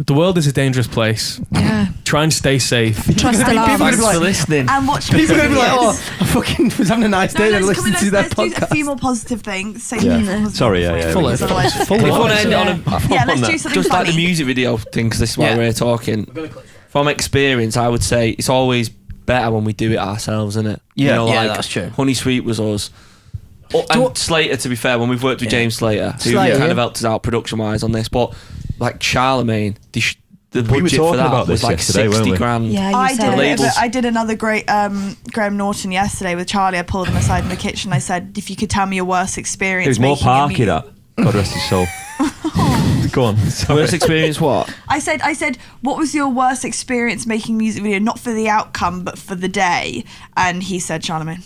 The world is a dangerous place. Yeah. Try and stay safe. Trust the Thanks Lord. for listening. And watch People are going to be like, videos. I fucking was having a nice day and listening to their let's do a podcast. few more positive things. Say Yeah. a few more positive Sorry, yeah, things. yeah. Full of Otherwise- full If you of want to end it on a Yeah, let's do something just like the funny. music video thing, because this is why Yeah. we're talking. From experience, I would say it's always better when we do it ourselves, isn't it? Yeah. You know, Yeah, like that's true. Honey Sweet was us. Oh, and Slater, to be fair, when we've worked with James Slater, who Slater, kind yeah. of helped us out production-wise on this, but like Charlemagne, the were budget for talking that about was this like yesterday, weren't 60 we? grand. Yeah, you I said. did, labels. I did another great Graham Norton yesterday with Charlie. I pulled him aside in the kitchen. I said, if you could tell me your worst experience. It was more making a Parky, mu- that. God rest his soul. Go on. Sorry. Worst experience what? I said, what was your worst experience making a music video? Not for the outcome, but for the day. And he said, Charlemagne.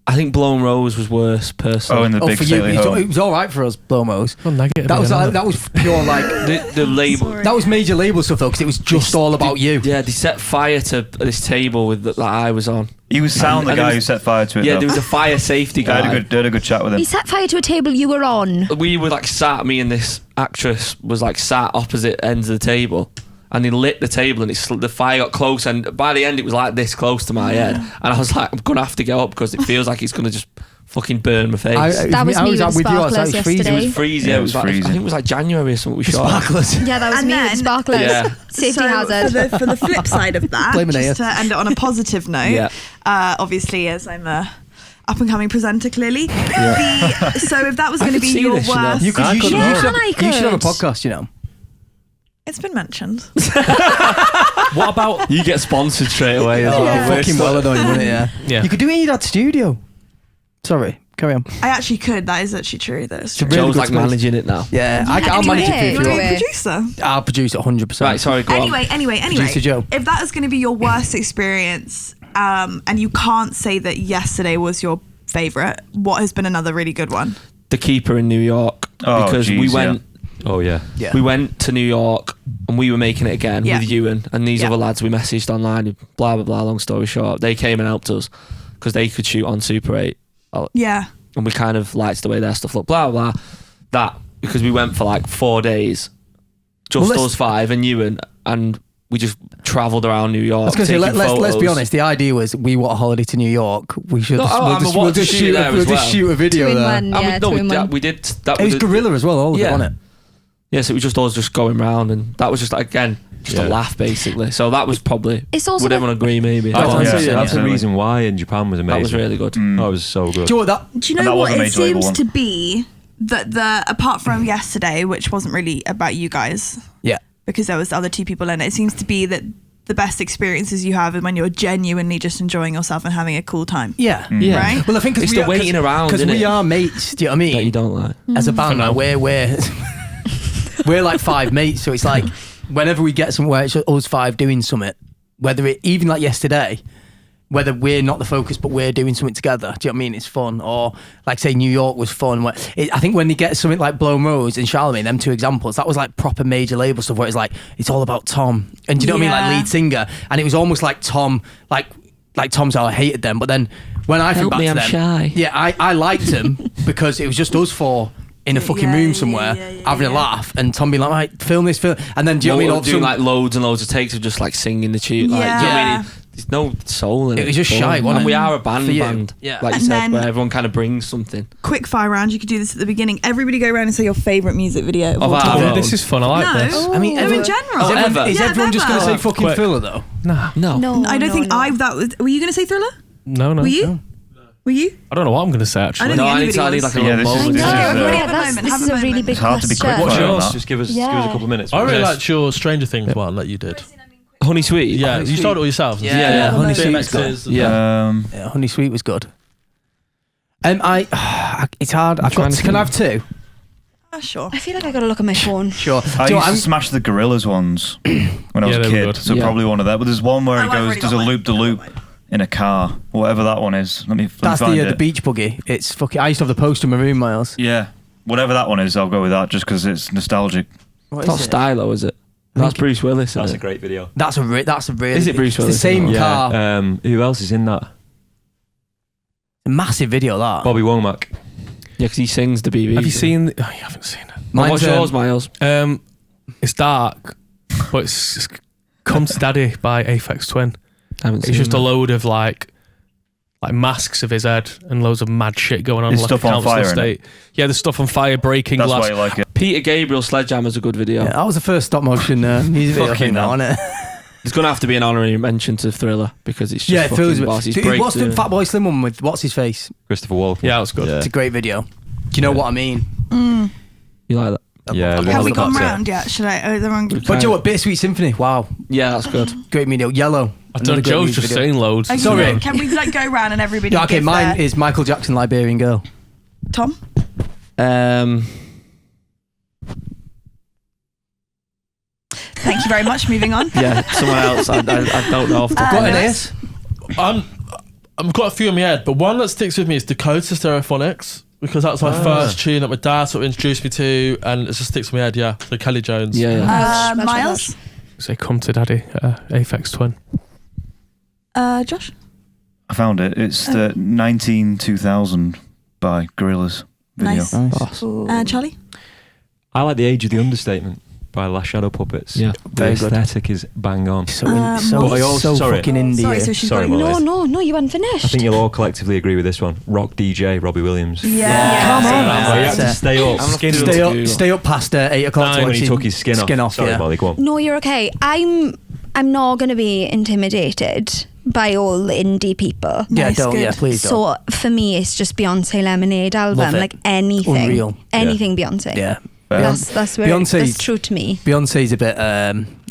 I think Blown Rose was worse, personally. Oh, in the big for you, stately home. it was all right for us, Blomos. Well, negative That was again, that was pure like the label. that was major label stuff though, because it was just all about you. Yeah, they set fire to this table with that I was on. He was sound the And guy there who was- set fire to it. Yeah, though. there was a fire safety I guy. had a good chat with him. He set fire to a table you were on. We were like sat, me and this actress was like sat opposite ends of the table, and he lit the table, and the fire got close, and by the end it was like this close to my head, and I was like, I'm gonna have to get up because it feels like it's gonna just fucking burn my face. That was me with out with yours. That sparklers was freezing. It yesterday. was freezing. Yeah, It it was was like, I freezing. think it was like January or something. We shot. Sparklers. Yeah, that was And me then- with sparklers. Yeah. Safety So hazard. For the flip side of that, Blame Anea. just to end it on a positive note, Yeah. Obviously, as I'm a up-and-coming presenter, clearly. So if that was going to could be see your this, you know. worst... You Yeah, should I have a could. podcast, you know. It's been mentioned. What about You get sponsored straight away as Oh, well. fucking well annoying, wouldn't it? Yeah. Yeah. You could do it in your dad's studio. Sorry, carry on. I actually could. That is actually true. That is true. Really Joe's good like space. managing it now. Yeah, I'll manage it for you if You're you a want. producer. I'll produce it 100%. Right, sorry, go on. Anyway. Producer Joe. If that is going to be your worst experience, and you can't say that yesterday was your favourite, what has been another really good one? The Keeper in New York, Oh, because we geez, went. Oh, yeah. Yeah. We went to New York and we were making it again Yeah. with Ewan and these Yeah. other lads we messaged online, blah, blah, blah, long story short. They came and helped us because they could shoot on Super 8 Yeah. and we kind of liked the way their stuff looked, blah, blah, blah. That, because we went for like 4 days, just Well, us five and Ewan, and we just travelled around New I York. was going to say, taking let's be photos. honest. The idea was we want a holiday to New York. We should. No, I'm a what to shoot there we'll as just well. shoot a video Two in there. one. And Yeah, we, no, two in one. we did. That It was the- gorilla as well. All of it, Yeah. wasn't it? Yeah, so it was just us just going round, and that was just again just a Yeah. laugh basically. So that was probably. It's also Would the- everyone agree? Maybe. I'd I'd Yeah, say yeah, that's the absolutely. reason why in Japan was amazing. That was really good. That was so good. Do you know what that? Do you And know that was what a it major label seems one. to be that apart from yesterday, which wasn't really about you guys Yeah. because there was other two people in it, it seems to be that the best experiences you have are when you're genuinely just enjoying yourself and having a cool time. Yeah. Yeah. Right? Well, I think It's the waiting around, because isn't we it? are mates. Do you know what I That you mean? don't like. As a band, now. like, we're like five mates, so it's like whenever we get somewhere, it's us five doing something. Whether it even like yesterday, whether we're not the focus but we're doing something together. Do you know what I mean? It's fun. Or like say New York was fun. I think when they get something like Blown Rose and Charlemagne, them two examples, that was like proper major label stuff where it's like it's all about Tom. And do you know what I mean? Like Yeah. lead singer, and it was almost like Tom, like Tom's how I hated them. But then when I think Help back me, to I'm them, shy. yeah, I liked them because it was just us four in a fucking Yeah, room yeah, somewhere yeah, having a laugh, and Tom being like, right, film this, and then do you know what I mean? All of a doing sudden- like loads and loads of takes of just like singing the tune. Like, do you know what I Yeah. mean? There's no soul in it. It was just But- shy, wasn't And it? we are a band, For you. band. Yeah. Like you And said, then- where everyone kind of brings something. Quick fire round. You could do this at the beginning. Everybody go around and say your favourite music video of all our time. own. This is fun. I like No. this. I mean, No, in general. Oh, ever? Is Yeah, everyone just going to ever. say fucking Quick. Thriller though? No. No, I don't think no. that was. Were you going to say Thriller? No. Were you? Were you? I don't know what I'm going to say actually. I don't No, think I need anybody like was. a Yeah, little this is- moment. this is, Okay, uh, everybody Yeah, have a that's, moment. this Have is a a really moment. big It's hard to be question. quick. What's fire on yours? that. Just give us Yeah. a couple of minutes. I really Yes. liked your Stranger Things one that you did. Honey Sweet. Yeah, Honey you Sweet. started it all yourself. Yeah, Honey Sweet was DMX's. good. Yeah. Yeah, Honey Sweet was good. It's hard. I've trying got. to Can I think. have two? Sure. I feel like I got to look at my phone. Sure. I Do you know used what, to I'm- smash the Gorillas ones when I was Yeah, a they were kid, good. so Yeah. probably one of that. But there's one where Oh, it I've goes, already does got a mine. loop de loop in a car, whatever that one is. Let me That's find the it. beach buggy. It's fucking. I used to have the poster in my room, Miles. Yeah, whatever that one is, I'll go with that just because it's nostalgic. What It's not is it? Stylo, is it? That's Bruce Willis. That's Isn't a it? great video. That's a really. Is it Bruce it's the Willis? same Yeah. car. Who else is in that? Massive video that. Bobby Womack. Yeah, because he sings the BB. Have you seen? Oh, you haven't seen it. What's Mine's, yours, Miles? It's dark. but it's Come to Daddy by Aphex Twin. It's just a load of like masks of his head and loads of mad shit going on. Is like stuff a on council fire, estate. Yeah, there's stuff on fire, breaking That's glass. why you like it. Peter Gabriel's Sledgehammer's a good video. Yeah, that was the first stop motion music video, I think, now, isn't it? It's going to have to be an honorary mention to Thriller because it's just fucking boss. He's What's the Fatboy Slim one with what's his face? Christopher Walken. Yeah, that was good. It's a great video. Do you know what I mean? You like that? Yeah, Have we gone helicopter. round yet? Should I? Oh, the wrong. But do you know what? Bittersweet Symphony. Wow, Yeah, that's good. great video. Yellow. I Another don't. great Joe's music just video. saying loads. Okay, Sorry. Can we like go round and everybody? Yeah, okay, give mine their- is Michael Jackson, Liberian Girl. Tom. Thank you very much. Moving on. Yeah, someone else. I don't know off the top Got of an my head. ace? I've got a few in my head, but one that sticks with me is Dakota Stereophonics, because that's my first tune that my dad sort of introduced me to, and it just sticks in my head. Yeah, the Kelly Jones. Yeah. Miles. Say Come to Daddy, Aphex Twin. Josh. I found it. It's the 19-2000 by Gorillaz video. Nice. Charlie. I like The Age of the Understatement by Last Shadow Puppets. Yeah. The Very good. aesthetic is bang on. So Sorry. fucking indie. Sorry, so she's Sorry, got Molly. No, you haven't finished. I think you'll all collectively agree with this one. Rock DJ Robbie Williams. Yeah. Come on. Oh, he had to stay up. Stay up past 8 o'clock to When watch he took his skin off. Sorry, yeah. Molly, go on. No, you're okay. I'm not going to be intimidated by all the indie people. Yeah, Nice, don't. good. Yeah, please don't. So for me, it's just Beyonce Lemonade album, Love it. like anything, Unreal. anything Beyonce. Yeah. That's where Beyonce's- that's true to me. Beyonce's a bit.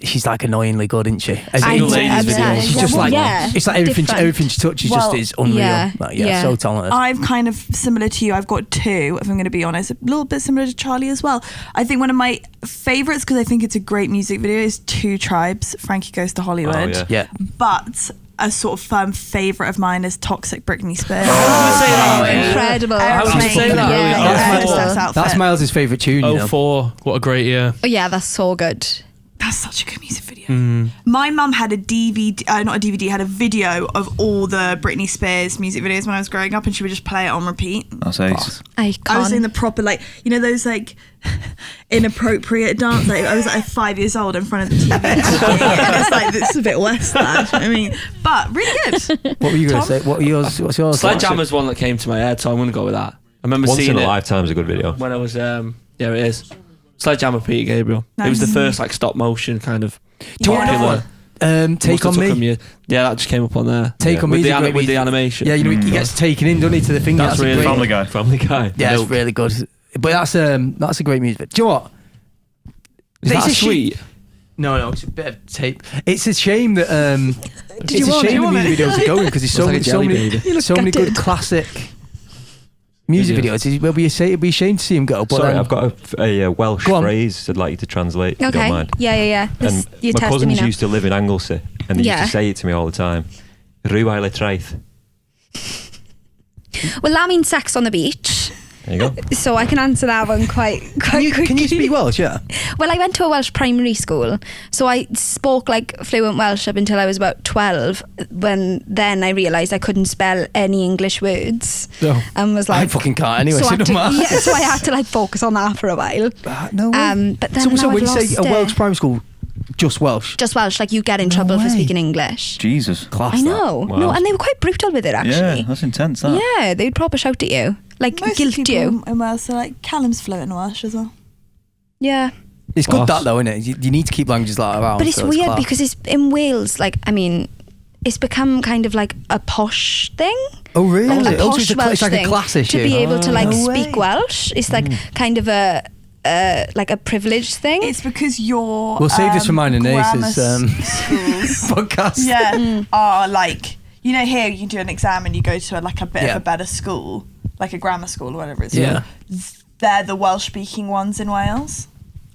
She's like annoyingly good, isn't she? As I in- know, videos. She's just like Yeah, it's like everything. different. Everything she touches Well, just is unreal. yeah, Like, yeah. so talented. I'm kind of similar to you. I've got two, if I'm going to be honest. A little bit similar to Charlie as well. I think one of my favourites, because I think it's a great music video, is Two Tribes, Frankie Goes to Hollywood. Oh, yeah. Yeah. But a sort of firm favourite of mine is Toxic Britney Spears. Incredible. How would you say that? Yeah, That's incredible. That's Miles' favourite tune. You know? 04, what a great year. Oh yeah, that's so good. That's such a good music video. My mum had a DVD, not a DVD, had a video of all the Britney Spears music videos when I was growing up, and she would just play it on repeat. That's ace. I I was in can't. the proper, like, you know, those like inappropriate dance. Like, I was like 5 years old in front of the TV. And it's like, this is a bit West, that. I mean, but really good. What were you going Tom? to say? What were yours? What's yours? Sledgehammer's one that came to my head, so I'm going to go with that. I remember Once seeing in a it Lifetime's a good video. when I was, yeah, it is. Sledgehammer, Peter Gabriel. It was the Nice. first like stop motion kind of Do you want popular. one? Take Must have on took 'em Me. Yeah, that just came up on there. Take on with Me. the, with the animation. Yeah, you know, he gets taken in, doesn't he, to the thing. That's a really great- Family Guy. Family Guy. Yeah, Milk. it's really good. But that's a great music. Do you know what? Is that It's a a sweet? No, it's a bit of tape. It's a shame that it's you a want shame it? the music videos are going because there's so, Looks like a so jelly many baby. so many good gutted. classic music videos. It'll be a shame to see him go. But Sorry, I've got a Welsh Go on. phrase I'd like you to translate, if you don't Okay. mind. Yeah. And You're my testing me cousins now. used to live in Anglesey, and they Yeah. used to say it to me all the time. Rhyw le traeth. Well, that means sex on the beach. There you go. So I can answer that one quite quickly. Can you speak Welsh? Yeah. Well, I went to a Welsh primary school, so I spoke like fluent Welsh up until I was about 12. When then I realised I couldn't spell any English words, No. and was I like, fucking can't anyway. so, So I it don't had to, matter. so I had to like focus on that for a while. No way. But then so now when you I've say a lost Welsh it. primary school, just Welsh. Just Welsh, like you get in trouble for way. speaking English. Jesus. Class. I know, Wow. no, and they were quite brutal with it Yeah, actually. that's intense, that. Yeah, they would proper shout at you, like Most guilt people you. in Wales are like, Callum's fluent in Welsh as well. Yeah, It's good Class. that though, isn't it? You need to keep languages like that around. but it's so weird class. because it's in Wales. Like, I mean, it's become kind of like a posh thing. Oh really? Like a Oh, so posh it's Welsh like thing. a class issue. To be able to like No speak way. Welsh, it's like kind of a like a privileged thing. It's because your We'll save this for mine and grammar Ace's schools podcast. yeah, are like, you know, here you do an exam and you go to like a bit Yeah. of a better school, like a grammar school or whatever it's Yeah. called. They're the Welsh speaking ones in Wales,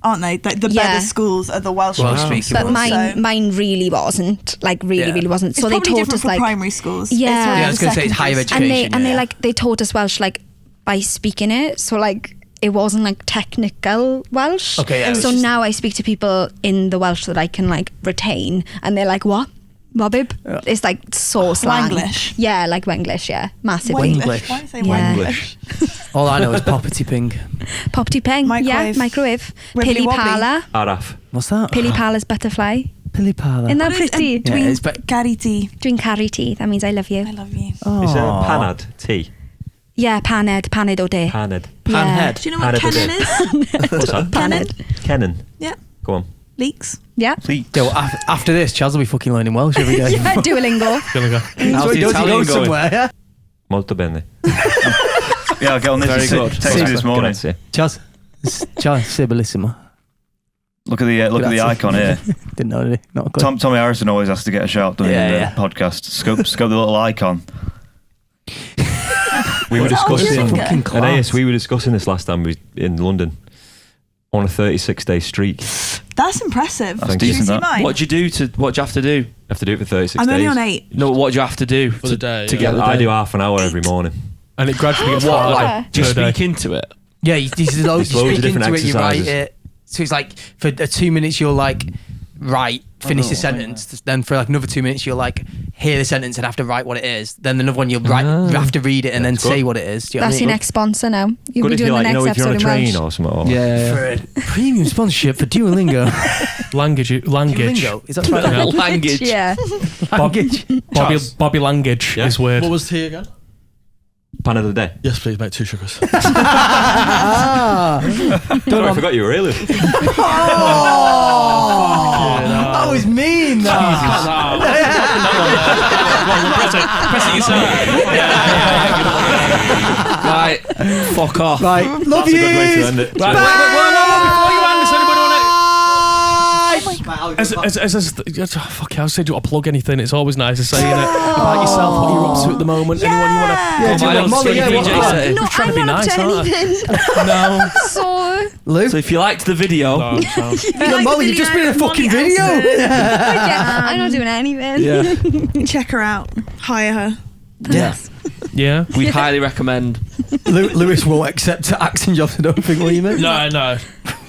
aren't they? Like the Yeah. better schools are the Welsh Welsh-speaking speaking But ones. schools. mine really wasn't. Like really, Yeah. really wasn't. It's So they probably taught different us for like primary schools. Yeah. It's really Yeah, I was gonna say it's higher secondary education. and they yeah. like they taught us Welsh like by speaking it. So like it wasn't like technical Welsh. Okay, yeah, it was So just- now I speak to people in the Welsh that I can like retain, and they're like, "What? What, babe?" It's like so slang. Wanglish. Yeah, like Wenglish. Yeah, massive Wanglish. Wanglish. Why do you say Yeah. Wanglish? All I know is Poppity Ping. Poppity Ping. Microwave. Yeah, microwave. Wibbly Pilly wobbly. Pala. Araf. What's that? Pilly Pala's butterfly. Pilly Parlour. Isn't that What is- pretty? and doing it's but- Gary tea. Doing carry tea. That means I love you. I love you. Oh. Is it a panad tea? Yeah, paned o de. Panad. Panhead. Do you know what Panhead Kennan is? What's that? Paned. Kennan. Yeah. Go on. Leeks. Yeah. Please. Yo, after this, Chaz will be fucking learning Welsh every day. Yeah, Duolingo. Gonna go. So How's he the does, he Italian goes going? somewhere, yeah? Molto bene. Yeah, I'll get on this. Very good. Text me this morning. Grazie. Chaz, say bellissimo. Look at the Grazie. icon here. Didn't know, did he? Not a clue. Tommy Harrison always has to get a shout done in the podcast. Scope the little icon. We were discussing. Fucking class. Anaïs, we were discussing this last time we was in London on a 36-day streak. That's impressive. That's Did you decent, see that. mine? What do you have to do? Have to do it for 36 I'm days. only on 8. No, what do you have to do For the day, to yeah. get the I day? do half an hour every morning. And it gradually gets What, harder. like, do you per day. speak into it? Yeah, you speak There's loads of into different it, you write exercises. it. So it's like, for 2 minutes, you'll like, finish the sentence. Then for like another 2 minutes, you'll like, hear the sentence and have to write what it is. Then another one, you'll write, you have to read it and then That's good. say what it is. Do you know That's what I your mean? next sponsor now. You'll Good be if doing you're the like, next if you're on a episode in train Welsh. or something. Or Yeah. For a premium sponsorship for Duolingo. Language. Duolingo? Is that right? Yeah. Language. Yeah. Language. Bobby language Yeah. is weird. What was tea again? pan of the day. Yes, please, mate. 2 sugars. Sorry, I forgot you were ill. That was mean. That. Press it yourself. Right, fuck off. Right, love That's you. a good way to end it. Right, wait, before you end this, anybody want to... Fuck it, I said you want to plug anything. It's always nice to say about yourself, what you're up to at the moment. Anyone you want to... Molly, yeah, what- No, trying to be I'm not nice, up to aren't I? anything. No. So, Lou? So if you liked the video, No, so. Yeah, Molly, you've just been in a fucking video. yeah, I'm not doing anything. yeah, Check her out. Hire her. Yes. Yeah. we highly recommend. Lewis won't accept acting jobs, I don't think, will you, mate? No.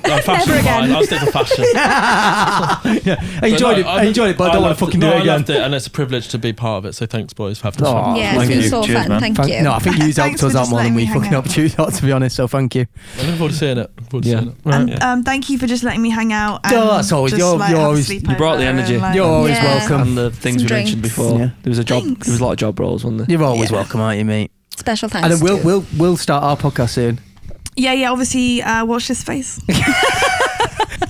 Fashion Never fine. again. I'll stick to fashion. Yeah. I enjoyed it, but I don't want to fucking do it I again. loved it, and it's a privilege to be part of it. So thanks, boys, for having us. Oh, Yeah, thank it's been you. so Cheers, fun. man. Thank you. No, I think you helped Thanks us for out just more than letting we me fucking hang helped you out, to be honest, so thank you. I'm looking forward to seeing it. And thank you for just letting me hang out. And Oh, that's always- just, you're like, have a always- sleepover you brought the and, energy. like- You're always Yeah. welcome. And the things Some we mentioned drinks. before. Yeah. There was a job. Thanks. There was a lot of job roles, wasn't there? You're always Yeah. welcome, aren't you, mate? Special thanks. And then to- we'll start our podcast soon. Yeah, obviously, watch this space.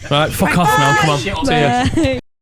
Right, fuck off now. Come on. See ya. Bye.